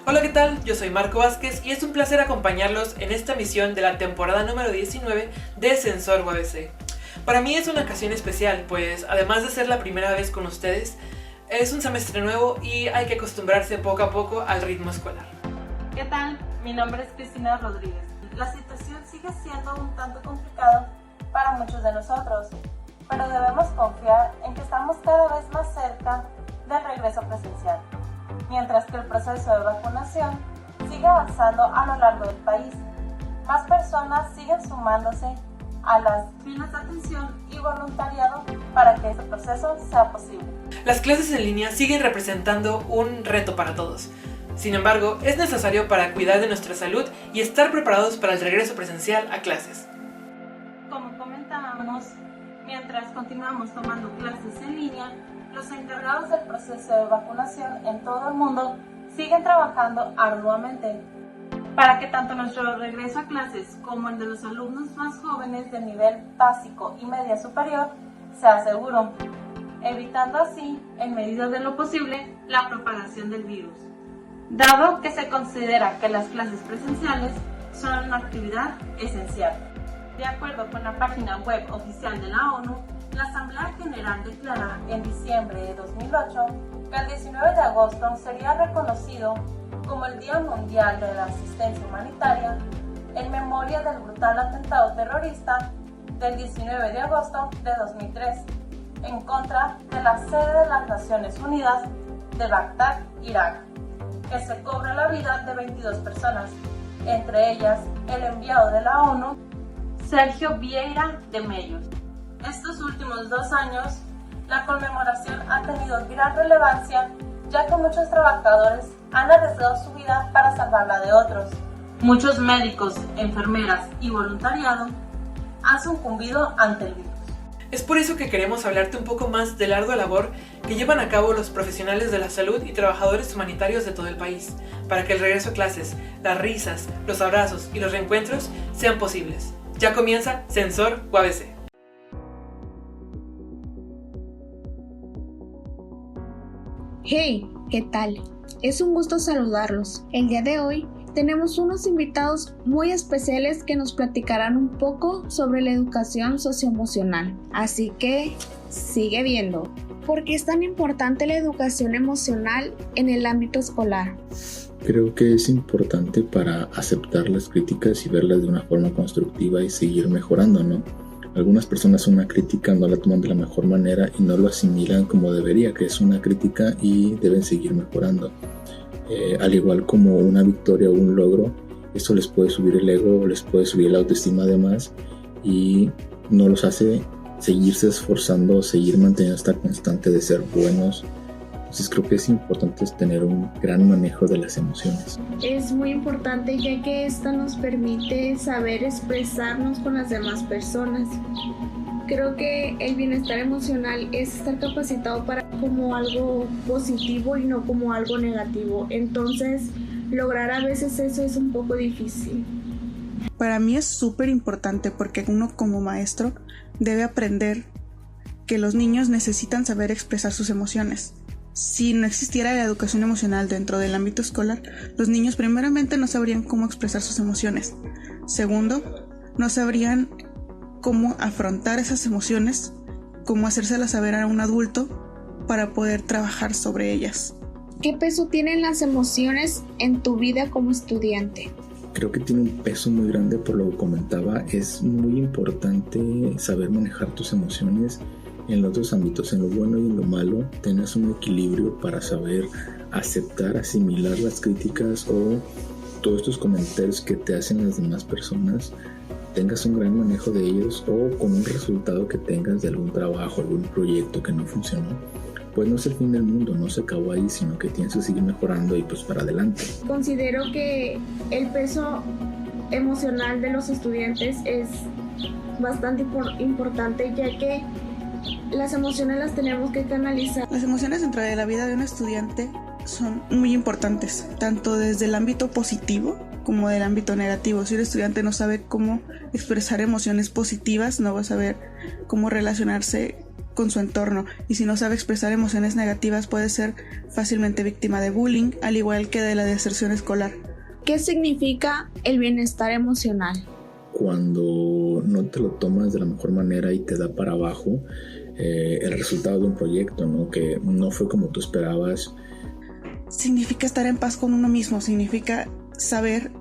Hola, ¿qué tal? Yo soy Marco Vázquez y es un placer acompañarlos en esta emisión de la temporada número 19 de Sensor UABC. Para mí es una ocasión especial, pues además de ser la primera vez con ustedes, es un semestre nuevo y hay que acostumbrarse poco a poco al ritmo escolar. ¿Qué tal? Mi nombre es Cristina Rodríguez. La situación sigue siendo un tanto complicada para muchos de nosotros, pero debemos confiar en que estamos cada vez más cerca del regreso presencial, mientras que el proceso de vacunación sigue avanzando a lo largo del país. Más personas siguen sumándose a las filas de atención y voluntariado para que este proceso sea posible. Las clases en línea siguen representando un reto para todos. Sin embargo, es necesario para cuidar de nuestra salud y estar preparados para el regreso presencial a clases. Como comentábamos, mientras continuamos tomando clases en línea, los encargados del proceso de vacunación en todo el mundo siguen trabajando arduamente para que tanto nuestro regreso a clases como el de los alumnos más jóvenes de nivel básico y media superior sea seguro, evitando así, en medida de lo posible, la propagación del virus. Dado que se considera que las clases presenciales son una actividad esencial. De acuerdo con la página web oficial de la ONU, la Asamblea General declara en diciembre de 2008 que el 19 de agosto sería reconocido como el Día Mundial de la Asistencia Humanitaria en memoria del brutal atentado terrorista del 19 de agosto de 2003 en contra de la sede de las Naciones Unidas de Bagdad, Irak, que se cobra la vida de 22 personas, entre ellas el enviado de la ONU, Sergio Vieira de Mello. Estos últimos 2 años, la conmemoración ha tenido gran relevancia, ya que muchos trabajadores han arriesgado su vida para salvar la de otros. Muchos médicos, enfermeras y voluntariado han sucumbido ante el virus. Es por eso que queremos hablarte un poco más de la ardua labor que llevan a cabo los profesionales de la salud y trabajadores humanitarios de todo el país, para que el regreso a clases, las risas, los abrazos y los reencuentros sean posibles. Ya comienza Sensor UABC. Hey, ¿qué tal? Es un gusto saludarlos. El día de hoy tenemos unos invitados muy especiales que nos platicarán un poco sobre la educación socioemocional. Así que sigue viendo. ¿Por qué es tan importante la educación emocional en el ámbito escolar? Creo que es importante para aceptar las críticas y verlas de una forma constructiva y seguir mejorando, ¿no? Algunas personas una crítica no la toman de la mejor manera y no lo asimilan como debería, que es una crítica y deben seguir mejorando. Al igual como una victoria o un logro, esto les puede subir el ego, les puede subir la autoestima además y no los hace seguirse esforzando, seguir manteniendo esta constante de ser buenos. Entonces creo que es importante tener un gran manejo de las emociones. Es muy importante ya que esta nos permite saber expresarnos con las demás personas. Creo que el bienestar emocional es estar capacitado para como algo positivo y no como algo negativo. Entonces, lograr a veces eso es un poco difícil. Para mí es súper importante porque uno como maestro debe aprender que los niños necesitan saber expresar sus emociones. Si no existiera la educación emocional dentro del ámbito escolar, los niños primeramente no sabrían cómo expresar sus emociones. Segundo, no sabrían cómo afrontar esas emociones, cómo hacérselas saber a un adulto para poder trabajar sobre ellas. ¿Qué peso tienen las emociones en tu vida como estudiante? Creo que tiene un peso muy grande, por lo que comentaba. Es muy importante saber manejar tus emociones en los dos ámbitos, en lo bueno y en lo malo. Tenés un equilibrio para saber aceptar, asimilar las críticas o todos estos comentarios que te hacen las demás personas, tengas un gran manejo de ellos, o con un resultado que tengas de algún trabajo, algún proyecto que no funcionó, pues no es el fin del mundo, no se acabó ahí, sino que tienes que seguir mejorando y pues para adelante. Considero que el peso emocional de los estudiantes es bastante importante, ya que las emociones las tenemos que canalizar. Las emociones dentro de la vida de un estudiante son muy importantes, tanto desde el ámbito positivo como del ámbito negativo. Si un estudiante no sabe cómo expresar emociones positivas, no va a saber cómo relacionarse con su entorno, y si no sabe expresar emociones negativas puede ser fácilmente víctima de bullying, al igual que de la deserción escolar. ¿Qué significa el bienestar emocional? Cuando no te lo tomas de la mejor manera y te da para abajo el resultado de un proyecto, ¿no? Que no fue como tú esperabas. Significa estar en paz con uno mismo, significa saber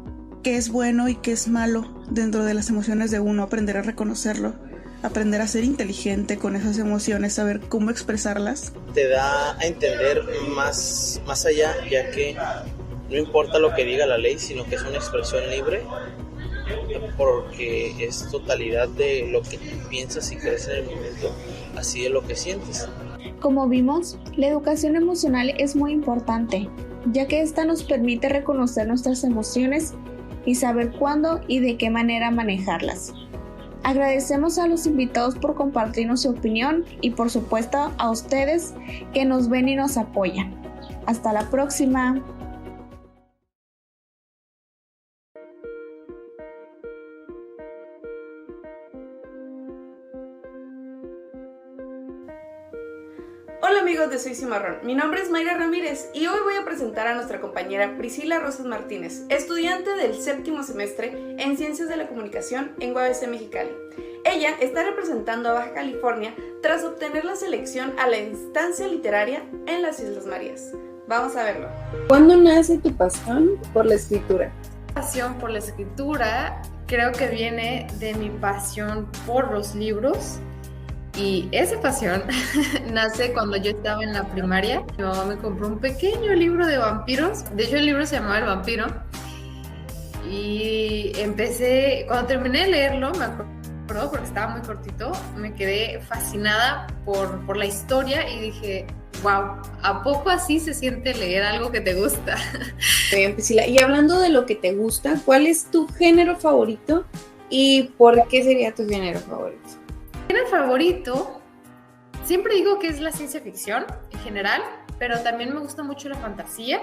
qué es bueno y qué es malo dentro de las emociones de uno, aprender a reconocerlo, aprender a ser inteligente con esas emociones, saber cómo expresarlas. Te da a entender más allá, ya que no importa lo que diga la ley, sino que es una expresión libre, porque es totalidad de lo que tú piensas y crees en el momento, así de lo que sientes. Como vimos, la educación emocional es muy importante, ya que esta nos permite reconocer nuestras emociones y saber cuándo y de qué manera manejarlas. Agradecemos a los invitados por compartirnos su opinión y por supuesto a ustedes que nos ven y nos apoyan. Hasta la próxima. Hola amigos de Soy Cimarrón, mi nombre es Mayra Ramírez y hoy voy a presentar a nuestra compañera Priscila Rosas Martínez, estudiante del 7º semestre en Ciencias de la Comunicación en UABC Mexicali. Ella está representando a Baja California tras obtener la selección a la instancia literaria en las Islas Marías. Vamos a verlo. ¿Cuándo nace tu pasión por la escritura? Mi pasión por la escritura creo que viene de mi pasión por los libros. Y esa pasión nace cuando yo estaba en la primaria. Mi mamá me compró un pequeño libro de vampiros. De hecho, el libro se llamaba El Vampiro. Y cuando terminé de leerlo, me acuerdo porque estaba muy cortito, me quedé fascinada por la historia y dije, wow, ¿a poco así se siente leer algo que te gusta? Bien, Priscila. Y hablando de lo que te gusta, ¿cuál es tu género favorito y por qué sería tu género favorito? Mi género favorito, siempre digo que es la ciencia ficción en general, pero también me gusta mucho la fantasía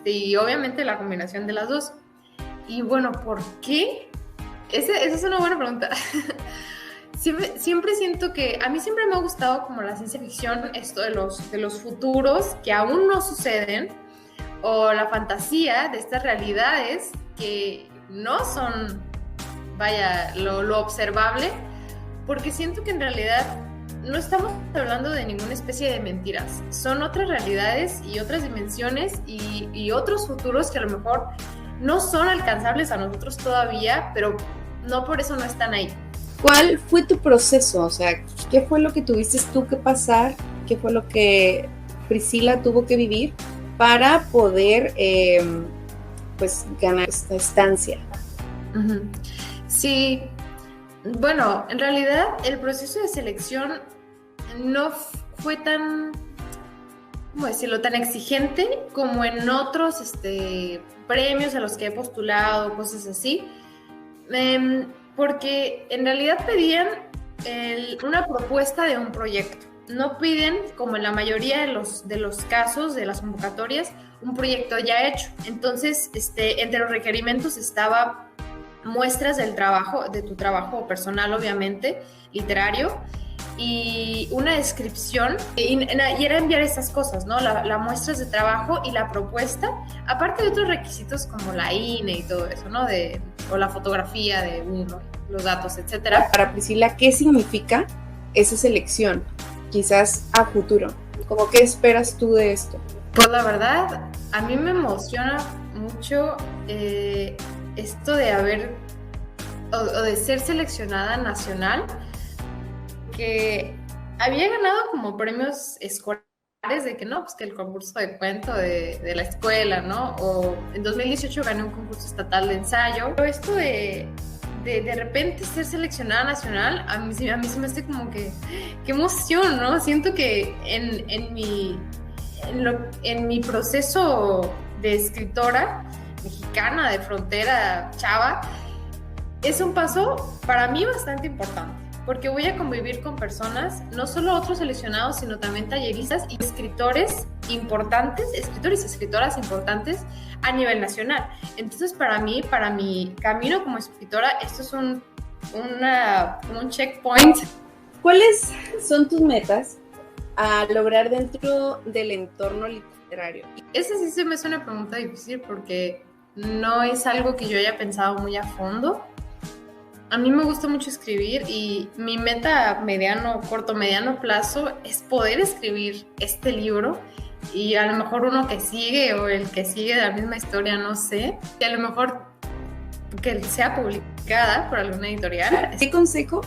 y obviamente la combinación de las dos. Y bueno, ¿por qué? Esa es una buena pregunta. Siempre siento que a mí siempre me ha gustado como la ciencia ficción, esto de los futuros que aún no suceden, o la fantasía de estas realidades que no son, vaya, lo observable, porque siento que en realidad no estamos hablando de ninguna especie de mentiras, son otras realidades y otras dimensiones y otros futuros que a lo mejor no son alcanzables a nosotros todavía, pero no por eso no están ahí. ¿Cuál fue tu proceso? O sea, ¿qué fue lo que tuviste tú que pasar? ¿Qué fue lo que Priscila tuvo que vivir para poder pues ganar esta estancia? Uh-huh. Sí, bueno, en realidad el proceso de selección no fue tan, ¿cómo decirlo?, tan exigente como en otros premios a los que he postulado, cosas así, porque en realidad pedían una propuesta de un proyecto. No piden, como en la mayoría de los casos de las convocatorias, un proyecto ya hecho. Entonces, entre los requerimientos estaba muestras del trabajo, de tu trabajo personal, obviamente, literario, y una descripción, y era enviar esas cosas, ¿no? Las muestras de trabajo y la propuesta, aparte de otros requisitos como la INE y todo eso, ¿no? O la fotografía de uno, los datos, etcétera. Para Priscila, ¿qué significa esa selección? Quizás a futuro. ¿Cómo qué esperas tú de esto? Pues la verdad, a mí me emociona mucho esto de o de ser seleccionada nacional, que había ganado como premios escolares de que no, pues que el concurso de cuento de la escuela, ¿no? O en 2018 gané un concurso estatal de ensayo. Pero esto de repente ser seleccionada nacional, a mí se me hace como que qué emoción, ¿no? Siento que en mi proceso de escritora mexicana, de frontera, chava, es un paso para mí bastante importante, porque voy a convivir con personas, no solo otros seleccionados, sino también talleristas y escritores importantes, escritores y escritoras importantes a nivel nacional. Entonces, para mí, para mi camino como escritora, esto es un checkpoint ¿Cuáles son tus metas a lograr dentro del entorno literario? Esa sí se me hace una pregunta difícil porque no es algo que yo haya pensado muy a fondo. A mí me gusta mucho escribir y mi meta a corto, mediano plazo es poder escribir este libro y a lo mejor uno que sigue o el que sigue de la misma historia, no sé, y a lo mejor que sea publicada por alguna editorial. ¿Qué consejo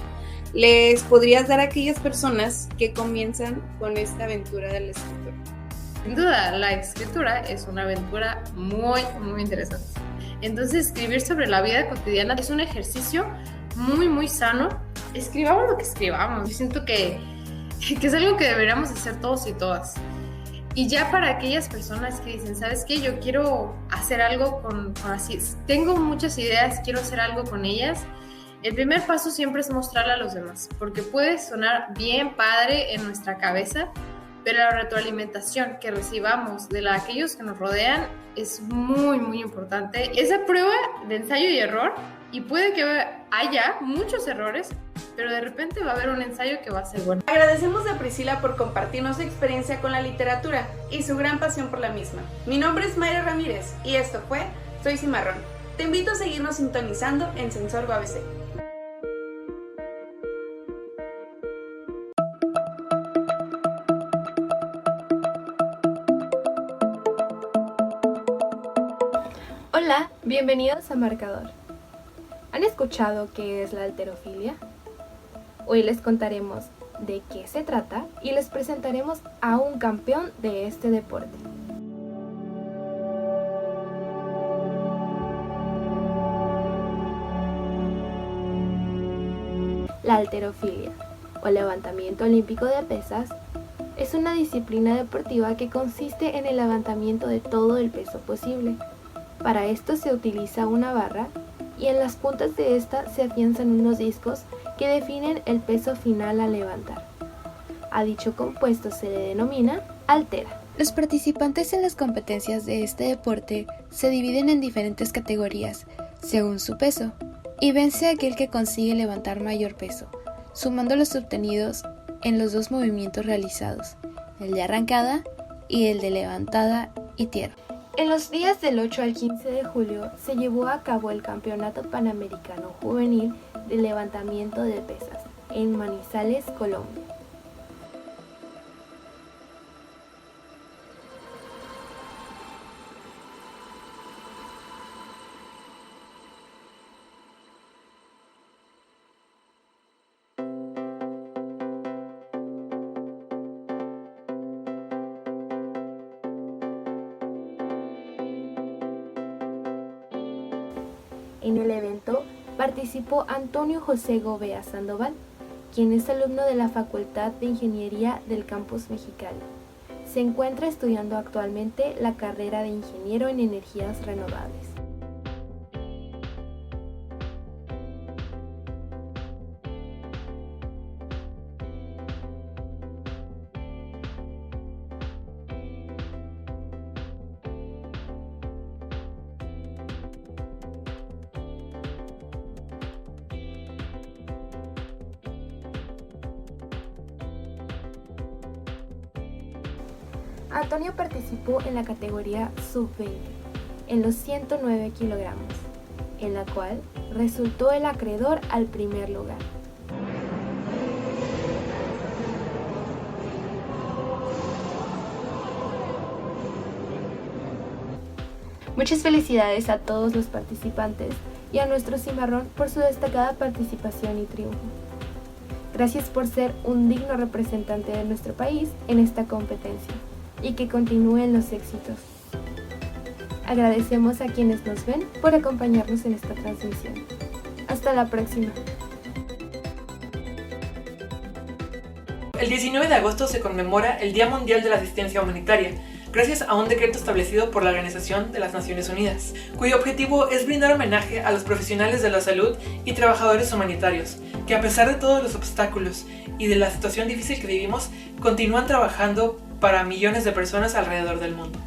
les podrías dar a aquellas personas que comienzan con esta aventura de la escritura? Sin duda, la escritura es una aventura muy, muy interesante. Entonces, escribir sobre la vida cotidiana es un ejercicio muy, muy sano. Escribamos lo que escribamos. Yo siento que es algo que deberíamos hacer todos y todas. Y ya para aquellas personas que dicen, ¿sabes qué? Yo quiero hacer algo con así. Tengo muchas ideas, quiero hacer algo con ellas. El primer paso siempre es mostrarle a los demás, porque puede sonar bien padre en nuestra cabeza, pero la retroalimentación que recibamos de aquellos que nos rodean es muy, muy importante. Esa prueba de ensayo y error, y puede que haya muchos errores, pero de repente va a haber un ensayo que va a ser bueno. Agradecemos a Priscila por compartirnos su experiencia con la literatura y su gran pasión por la misma. Mi nombre es Mayra Ramírez y esto fue Soy Cimarrón. Te invito a seguirnos sintonizando en Sensor UABC. Hola, bienvenidos a Marcador. ¿Han escuchado qué es la halterofilia? Hoy les contaremos de qué se trata y les presentaremos a un campeón de este deporte. La halterofilia, o levantamiento olímpico de pesas, es una disciplina deportiva que consiste en el levantamiento de todo el peso posible. Para esto se utiliza una barra y en las puntas de esta se afianzan unos discos que definen el peso final a levantar. A dicho compuesto se le denomina haltera. Los participantes en las competencias de este deporte se dividen en diferentes categorías según su peso y vence a aquel que consigue levantar mayor peso, sumando los obtenidos en los dos movimientos realizados, el de arrancada y el de levantada y tierra. En los días del 8 al 15 de julio se llevó a cabo el Campeonato Panamericano Juvenil de Levantamiento de Pesas en Manizales, Colombia. En el evento participó Antonio José Gobea Sandoval, quien es alumno de la Facultad de Ingeniería del Campus Mexicali. Se encuentra estudiando actualmente la carrera de Ingeniero en Energías Renovables. Antonio participó en la categoría sub-20, en los 109 kilogramos, en la cual resultó el acreedor al primer lugar. Muchas felicidades a todos los participantes y a nuestro Cimarrón por su destacada participación y triunfo. Gracias por ser un digno representante de nuestro país en esta competencia y que continúen los éxitos. Agradecemos a quienes nos ven por acompañarnos en esta transmisión. Hasta la próxima. El 19 de agosto se conmemora el Día Mundial de la Asistencia Humanitaria, gracias a un decreto establecido por la Organización de las Naciones Unidas, cuyo objetivo es brindar homenaje a los profesionales de la salud y trabajadores humanitarios, que a pesar de todos los obstáculos y de la situación difícil que vivimos, continúan trabajando para millones de personas alrededor del mundo.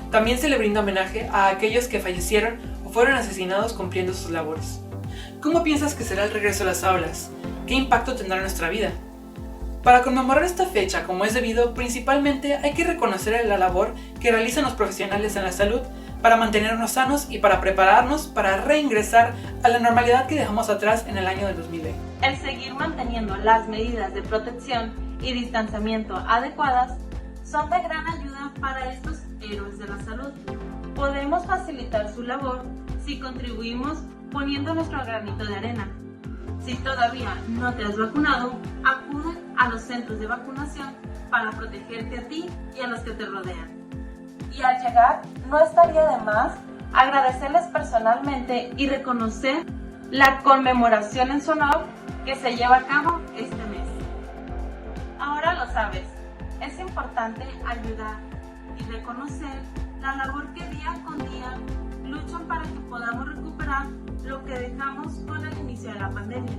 También se le brinda homenaje a aquellos que fallecieron o fueron asesinados cumpliendo sus labores. ¿Cómo piensas que será el regreso a las aulas? ¿Qué impacto tendrá en nuestra vida? Para conmemorar esta fecha como es debido, principalmente hay que reconocer la labor que realizan los profesionales en la salud para mantenernos sanos y para prepararnos para reingresar a la normalidad que dejamos atrás en el año del 2020. El seguir manteniendo las medidas de protección y distanciamiento adecuadas son de gran ayuda para estos héroes de la salud. Podemos facilitar su labor si contribuimos poniendo nuestro granito de arena. Si todavía no te has vacunado, acude a los centros de vacunación para protegerte a ti y a los que te rodean. Y al llegar, no estaría de más agradecerles personalmente y reconocer la conmemoración en su honor que se lleva a cabo este mes. Ahora lo sabes, es importante ayudar y reconocer la labor que día con día luchan para que podamos recuperar lo que dejamos con el inicio de la pandemia.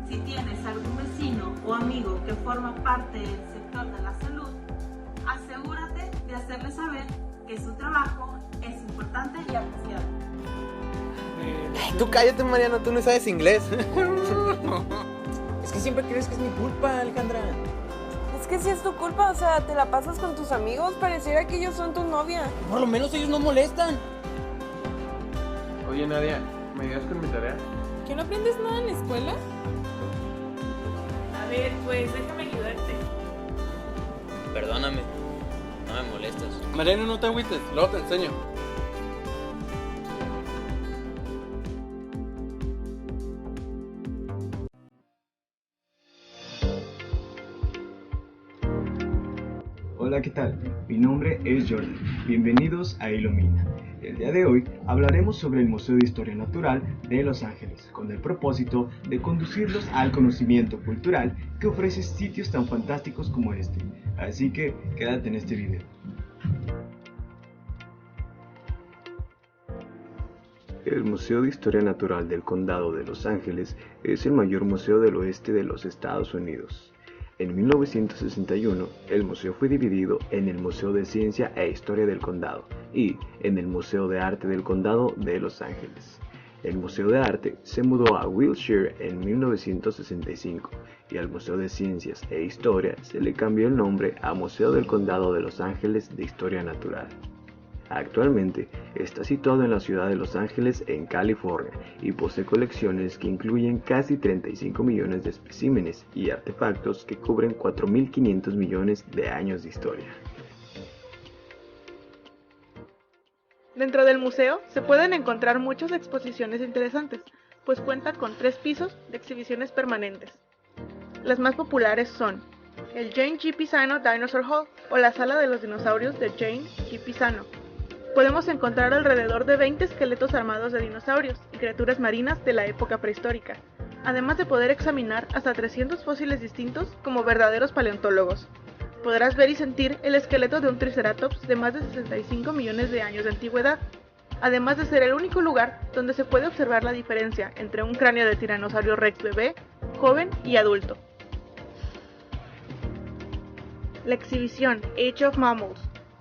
Si tienes algún vecino o amigo que forma parte del sector de la salud, asegúrate de hacerle saber que su trabajo es importante y apreciado. Tú cállate, Mariano, tú no sabes inglés. Es que siempre crees que es mi culpa, Alejandra. Es que si es tu culpa, o sea, te la pasas con tus amigos, pareciera que ellos son tu novia. Por lo menos ellos no molestan. Oye, Nadia, ¿me ayudas con mi tarea? ¿Que no aprendes nada en la escuela? A ver, pues déjame ayudarte. Perdóname, no me molestas. Mariano, no te agüites, luego te enseño. Hola, ¿qué tal? Mi nombre es Jordan. Bienvenidos a Ilumina. El día de hoy hablaremos sobre el Museo de Historia Natural de Los Ángeles, con el propósito de conducirlos al conocimiento cultural que ofrece sitios tan fantásticos como este. Así que quédate en este video. El Museo de Historia Natural del Condado de Los Ángeles es el mayor museo del oeste de los Estados Unidos. En 1961, el museo fue dividido en el Museo de Ciencia e Historia del Condado y en el Museo de Arte del Condado de Los Ángeles. El Museo de Arte se mudó a Wilshire en 1965 y al Museo de Ciencias e Historia se le cambió el nombre a Museo del Condado de Los Ángeles de Historia Natural. Actualmente está situado en la ciudad de Los Ángeles, en California, y posee colecciones que incluyen casi 35 millones de especímenes y artefactos que cubren 4.500 millones de años de historia. Dentro del museo se pueden encontrar muchas exposiciones interesantes, pues cuenta con 3 pisos de exhibiciones permanentes. Las más populares son el Jane G. Pisano Dinosaur Hall o la Sala de los Dinosaurios de Jane G. Pisano. Podemos encontrar alrededor de 20 esqueletos armados de dinosaurios y criaturas marinas de la época prehistórica, además de poder examinar hasta 300 fósiles distintos como verdaderos paleontólogos. Podrás ver y sentir el esqueleto de un triceratops de más de 65 millones de años de antigüedad, además de ser el único lugar donde se puede observar la diferencia entre un cráneo de tiranosaurio rex bebé, joven y adulto. La exhibición Age of Mammals,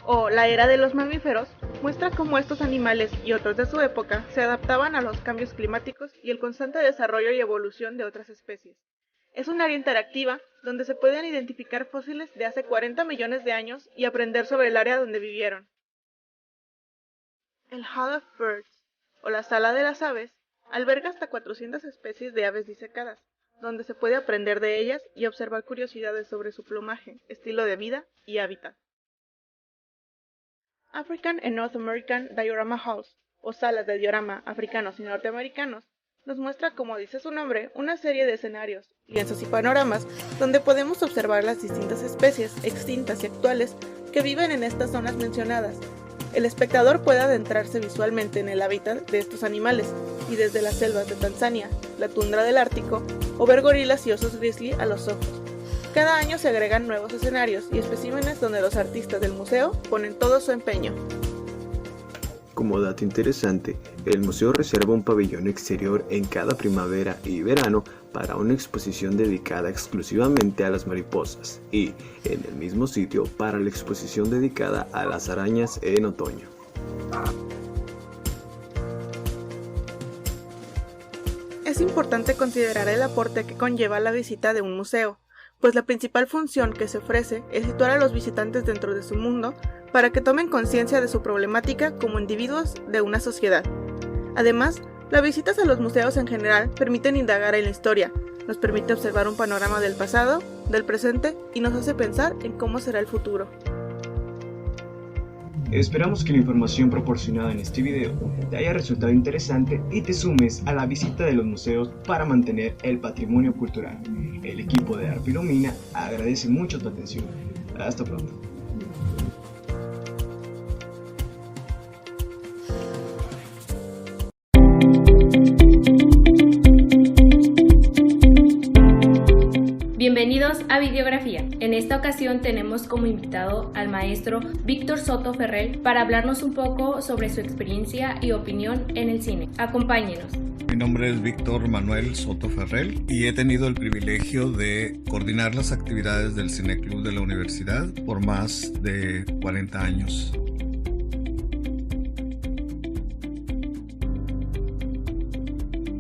o la Era de los Mamíferos, muestra cómo estos animales y otros de su época se adaptaban a los cambios climáticos y el constante desarrollo y evolución de otras especies. Es un área interactiva donde se pueden identificar fósiles de hace 40 millones de años y aprender sobre el área donde vivieron. El Hall of Birds, o la Sala de las Aves, alberga hasta 400 especies de aves disecadas, donde se puede aprender de ellas y observar curiosidades sobre su plumaje, estilo de vida y hábitat. African and North American Diorama Halls, o salas de diorama africanos y norteamericanos, nos muestra, como dice su nombre, una serie de escenarios, lienzos y panoramas donde podemos observar las distintas especies extintas y actuales que viven en estas zonas mencionadas. El espectador puede adentrarse visualmente en el hábitat de estos animales y desde las selvas de Tanzania, la tundra del Ártico o ver gorilas y osos grizzly a los ojos. Cada año se agregan nuevos escenarios y especímenes donde los artistas del museo ponen todo su empeño. Como dato interesante, el museo reserva un pabellón exterior en cada primavera y verano para una exposición dedicada exclusivamente a las mariposas y en el mismo sitio para la exposición dedicada a las arañas en otoño. Es importante considerar el aporte que conlleva la visita de un museo, pues la principal función que se ofrece es situar a los visitantes dentro de su mundo para que tomen conciencia de su problemática como individuos de una sociedad. Además, las visitas a los museos en general permiten indagar en la historia, nos permite observar un panorama del pasado, del presente y nos hace pensar en cómo será el futuro. Esperamos que la información proporcionada en este video te haya resultado interesante y te sumes a la visita de los museos para mantener el patrimonio cultural. El equipo de Arpilomina agradece mucho tu atención. Hasta pronto. Bienvenidos a Videografía. En esta ocasión tenemos como invitado al maestro Víctor Soto Ferrell para hablarnos un poco sobre su experiencia y opinión en el cine. Acompáñenos. Mi nombre es Víctor Manuel Soto Ferrell y he tenido el privilegio de coordinar las actividades del Cineclub de la universidad por más de 40 años.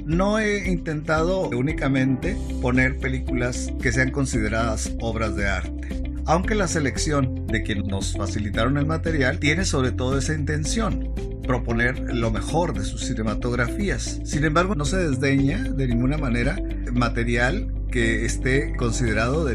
No he intentado únicamente poner películas que sean consideradas obras de arte, aunque la selección de quienes nos facilitaron el material tiene sobre todo esa intención, proponer lo mejor de sus cinematografías. Sin embargo, no se desdeña de ninguna manera material que esté considerado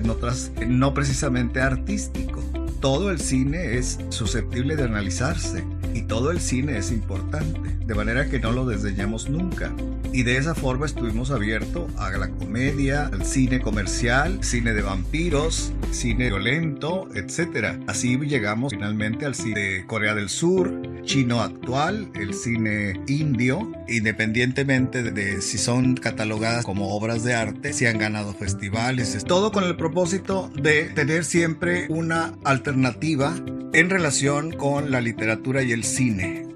no precisamente artístico. Todo el cine es susceptible de analizarse y todo el cine es importante, de manera que no lo desdeñamos nunca. Y de esa forma estuvimos abiertos a la comedia, al cine comercial, cine de vampiros, cine violento, etc. Así llegamos finalmente al cine de Corea del Sur, chino actual, el cine indio, independientemente de si son catalogadas como obras de arte, si han ganado festivales, todo con el propósito de tener siempre una alternativa en relación con la literatura y el cine.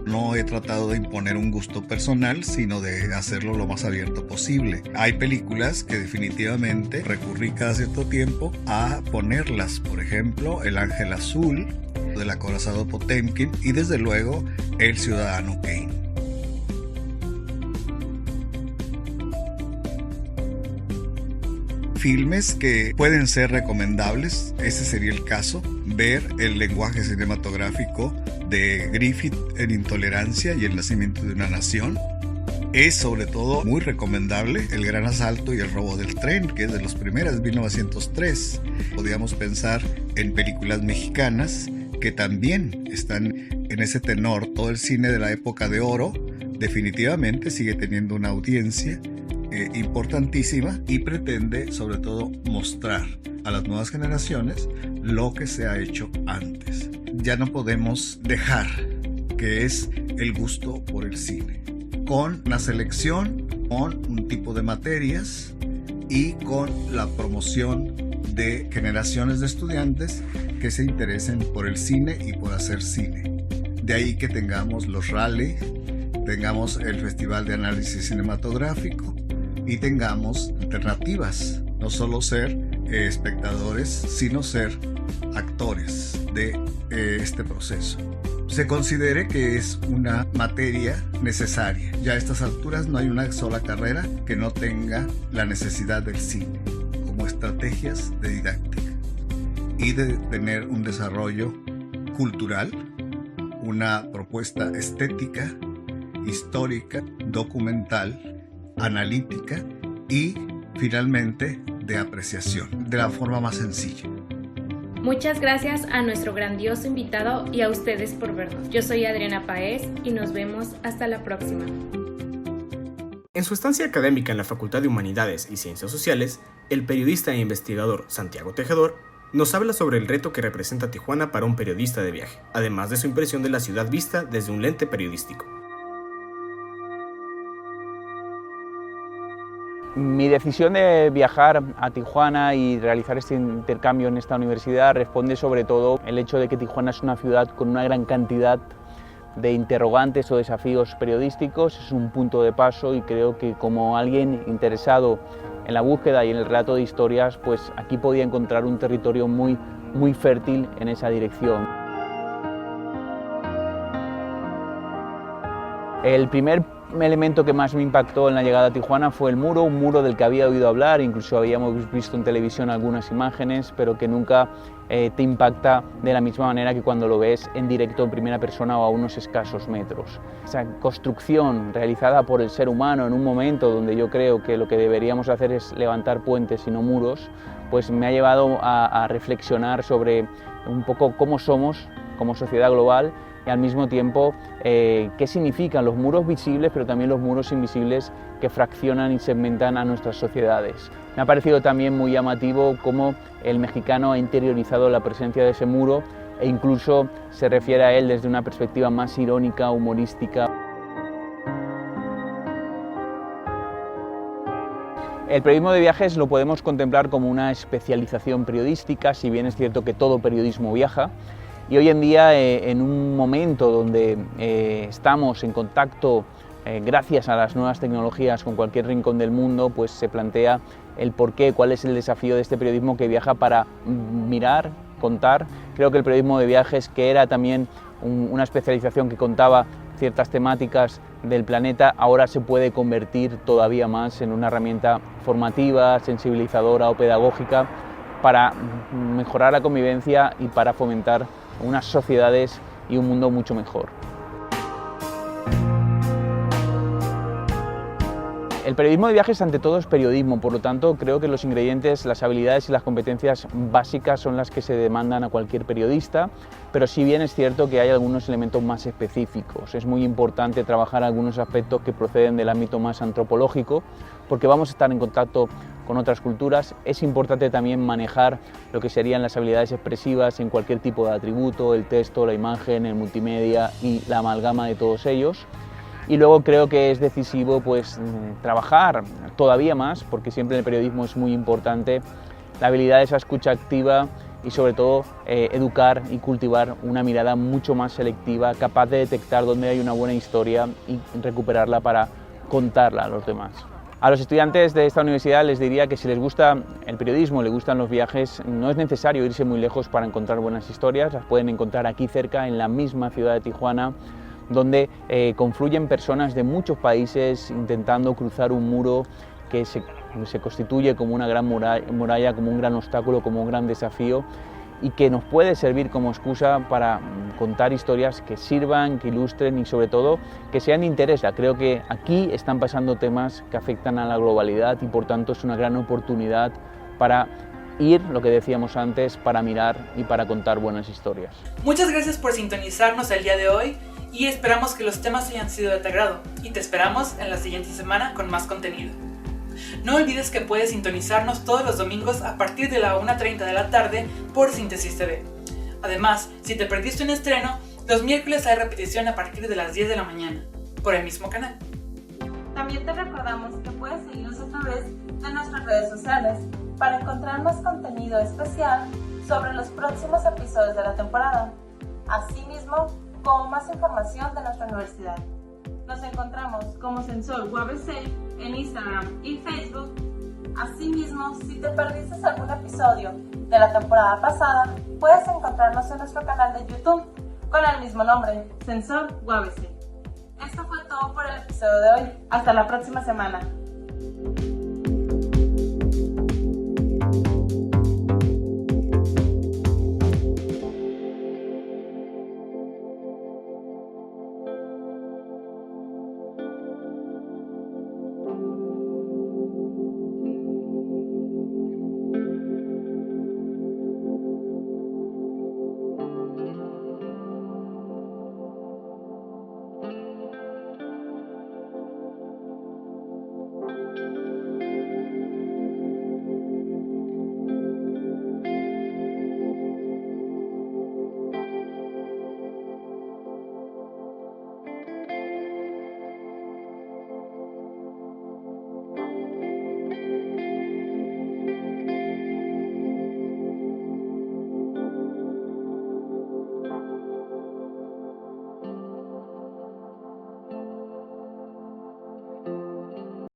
No he tratado de imponer un gusto personal, sino de hacerlo lo más abierto posible. Hay películas que definitivamente recurrí cada cierto tiempo a ponerlas. Por ejemplo, El Ángel Azul, del acorazado Potemkin y desde luego El Ciudadano Kane. Filmes que pueden ser recomendables, ese sería el caso, ver el lenguaje cinematográfico de Griffith en Intolerancia y El Nacimiento de una Nación. Es sobre todo muy recomendable El Gran Asalto y El Robo del Tren, que es de los primeros, 1903. Podríamos pensar en películas mexicanas que también están en ese tenor. Todo el cine de la época de oro definitivamente sigue teniendo una audiencia importantísima y pretende sobre todo mostrar a las nuevas generaciones lo que se ha hecho antes. Ya no podemos dejar que es el gusto por el cine, con una selección, con un tipo de materias y con la promoción de generaciones de estudiantes que se interesen por el cine y por hacer cine. De ahí que tengamos los rally, tengamos el Festival de Análisis Cinematográfico y tengamos alternativas, no solo ser espectadores, sino ser actores de este proceso. Se considere que es una materia necesaria. Ya a estas alturas no hay una sola carrera que no tenga la necesidad del cine como estrategias de didáctica y de tener un desarrollo cultural, una propuesta estética, histórica, documental, analítica y finalmente de apreciación, de la forma más sencilla. Muchas gracias a nuestro grandioso invitado y a ustedes por vernos. Yo soy Adriana Paez y nos vemos hasta la próxima. En su estancia académica en la Facultad de Humanidades y Ciencias Sociales, el periodista e investigador Santiago Tejedor nos habla sobre el reto que representa Tijuana para un periodista de viaje, además de su impresión de la ciudad vista desde un lente periodístico. Mi decisión de viajar a Tijuana y realizar este intercambio en esta universidad responde sobre todo el hecho de que Tijuana es una ciudad con una gran cantidad de interrogantes o desafíos periodísticos. Es un punto de paso y creo que como alguien interesado en la búsqueda y en el relato de historias, pues aquí podía encontrar un territorio muy fértil en esa dirección. El primer elemento que más me impactó en la llegada a Tijuana fue el muro, un muro del que había oído hablar, incluso habíamos visto en televisión algunas imágenes, pero que nunca te impacta de la misma manera que cuando lo ves en directo en primera persona o a unos escasos metros. Esa construcción realizada por el ser humano en un momento donde yo creo que lo que deberíamos hacer es levantar puentes y no muros, pues me ha llevado a reflexionar sobre un poco cómo somos como sociedad global y al mismo tiempo qué significan los muros visibles, pero también los muros invisibles que fraccionan y segmentan a nuestras sociedades. Me ha parecido también muy llamativo cómo el mexicano ha interiorizado la presencia de ese muro e incluso se refiere a él desde una perspectiva más irónica, humorística. El periodismo de viajes lo podemos contemplar como una especialización periodística, si bien es cierto que todo periodismo viaja. Y hoy en día, en un momento donde estamos en contacto, gracias a las nuevas tecnologías, con cualquier rincón del mundo, pues se plantea el porqué, cuál es el desafío de este periodismo que viaja para mirar, contar. Creo que el periodismo de viajes, que era también una especialización que contaba ciertas temáticas del planeta, ahora se puede convertir todavía más en una herramienta formativa, sensibilizadora o pedagógica para mejorar la convivencia y para fomentar unas sociedades y un mundo mucho mejor. El periodismo de viajes ante todo es periodismo, por lo tanto creo que los ingredientes, las habilidades y las competencias básicas son las que se demandan a cualquier periodista, pero si bien es cierto que hay algunos elementos más específicos. Es muy importante trabajar algunos aspectos que proceden del ámbito más antropológico, porque vamos a estar en contacto con otras culturas. Es importante también manejar lo que serían las habilidades expresivas en cualquier tipo de atributo, el texto, la imagen, el multimedia y la amalgama de todos ellos. Y luego creo que es decisivo pues trabajar todavía más, porque siempre en el periodismo es muy importante la habilidad de esa escucha activa y sobre todo educar y cultivar una mirada mucho más selectiva, capaz de detectar dónde hay una buena historia y recuperarla para contarla a los demás. A los estudiantes de esta universidad les diría que si les gusta el periodismo, les gustan los viajes, no es necesario irse muy lejos para encontrar buenas historias, las pueden encontrar aquí cerca, en la misma ciudad de Tijuana, donde confluyen personas de muchos países intentando cruzar un muro que se constituye como una gran muralla, como un gran obstáculo, como un gran desafío y que nos puede servir como excusa para contar historias que sirvan, que ilustren y sobre todo que sean de interés. Creo que aquí están pasando temas que afectan a la globalidad y por tanto es una gran oportunidad para ir, lo que decíamos antes, para mirar y para contar buenas historias. Muchas gracias por sintonizarnos el día de hoy y esperamos que los temas hayan sido de tu agrado y te esperamos en la siguiente semana con más contenido. No olvides que puedes sintonizarnos todos los domingos a partir de la 1:30 de la tarde por Síntesis TV. Además, si te perdiste un estreno, los miércoles hay repetición a partir de las 10 de la mañana, por el mismo canal. También te recordamos que puedes seguirnos a través de nuestras redes sociales para encontrar más contenido especial sobre los próximos episodios de la temporada. Asimismo, como más información de nuestra universidad. Nos encontramos como Sensor UABC en Instagram y Facebook. Asimismo, si te perdiste algún episodio de la temporada pasada, puedes encontrarnos en nuestro canal de YouTube con el mismo nombre, Sensor UABC. Esto fue todo por el episodio de hoy. Hasta la próxima semana.